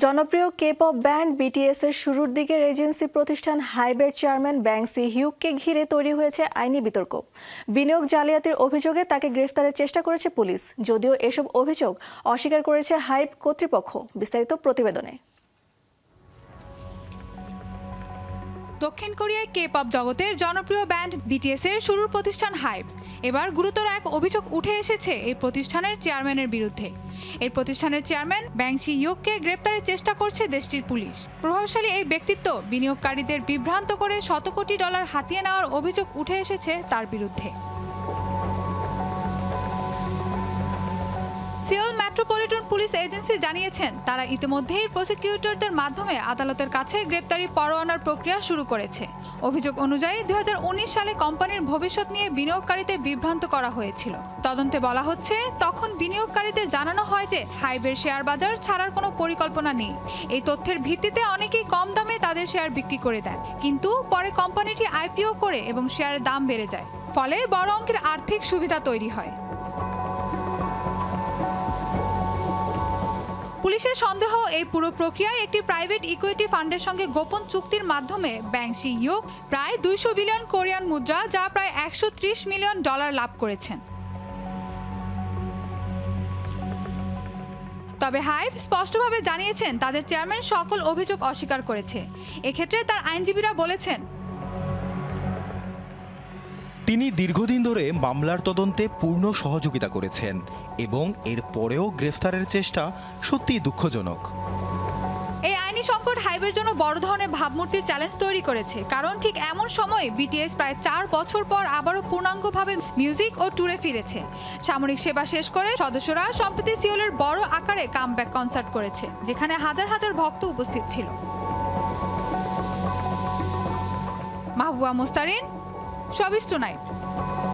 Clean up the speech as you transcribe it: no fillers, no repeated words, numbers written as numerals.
জনপ্রিয় K-pop band BTS এর শুরুর দিকের এজেন্সি প্রতিষ্ঠান হাইবের চেয়ারম্যান ব্যাং সি-হিউককে ঘিরে তৈরি হয়েছে আইনি বিতর্ক। বিনিয়োগ জালিয়াতির অভিযোগে তাকে গ্রেফতারের চেষ্টা করেছে পুলিশ, যদিও এসব অভিযোগ অস্বীকার করেছে হাইব কর্তৃপক্ষ। বিস্তারিত প্রতিবেদনে। দক্ষিণ কোরিয়ায় কে-পপ জগতের জনপ্রিয় ব্যান্ড বিটিএস এর শুরুর প্রতিষ্ঠান হাইব এবার গুরুতর এক অভিযোগ উঠে এসেছে এই প্রতিষ্ঠানের চেয়ারম্যানের বিরুদ্ধে। এই প্রতিষ্ঠানের চেয়ারম্যান ব্যাং সি-হিউককে গ্রেপ্তারের চেষ্টা করছে দেশটির পুলিশ। প্রভাবশালী এই ব্যক্তিত্ব বিনিয়োগকারীদের বিভ্রান্ত করে শত কোটি ডলার হাতিয়ে নেওয়ার অভিযোগ উঠে এসেছে তার বিরুদ্ধে। সিওল মেট্রোপলিটন পুলিশ এজেন্সি জানিয়েছেন তারা ইতিমধ্যেই প্রসিকিউটরদের মাধ্যমে আদালতের কাছে গ্রেপ্তারি পরোয়ানার প্রক্রিয়া শুরু করেছে। অভিযোগ অনুযায়ী 2019 সালে কোম্পানির ভবিষ্যৎ নিয়ে বিনিয়োগকারীদের বিভ্রান্ত করা হয়েছিল। তদন্তে বলা হচ্ছে তখন বিনিয়োগকারীদের জানানো হয় যে হাইবের শেয়ার বাজার ছাড়ার কোনো পরিকল্পনা নেই। এই তথ্যের ভিত্তিতে অনেকেই কম দামে তাদের শেয়ার বিক্রি করে দেন, কিন্তু পরে কোম্পানিটি আইপিও করে এবং শেয়ারের দাম বেড়ে যায়, ফলে বড় অঙ্কের আর্থিক সুবিধা তৈরি হয়। পুলিশের সন্দেহ এই পুরো প্রক্রিয়ায় একটি প্রাইভেট ইকুইটি ফান্ডের সঙ্গে গোপন চুক্তির মাধ্যমে ব্যাং সি-হিউক প্রায় 200 বিলিয়ন কোরিয়ান মুদ্রা, যা প্রায় 130 মিলিয়ন ডলার লাভ করেছেন। তবে হাইব স্পষ্টভাবে জানিয়েছেন তাদের চেয়ারম্যান সকল অভিযোগ অস্বীকার করেছে। এক্ষেত্রে তার আইনজীবীরা বলেছেন তিনি দীর্ঘদিন ধরে মামলার তদন্তে পূর্ণ সহযোগিতা করেছেন এবং এর পরেও গ্রেফতারের চেষ্টা সত্যিই দুঃখজনক। এই আইনি সংকট হাইবের জন্য বড় ধরনের ভাবমূর্তির চ্যালেঞ্জ তৈরি করেছে, কারণ ঠিক এমন সময় বিটিএস প্রায় 4 বছর পর আবারও পূর্ণাঙ্গভাবে মিউজিক ও ট্যুরে ফিরেছে। সামরিক সেবা শেষ করে সদস্যরা সম্প্রতি সিওলের বড় আকারে কামব্যাক কনসার্ট করেছে, যেখানে হাজার হাজার ভক্ত উপস্থিত ছিল। Mahbuba Mustarin, showbiz tonight.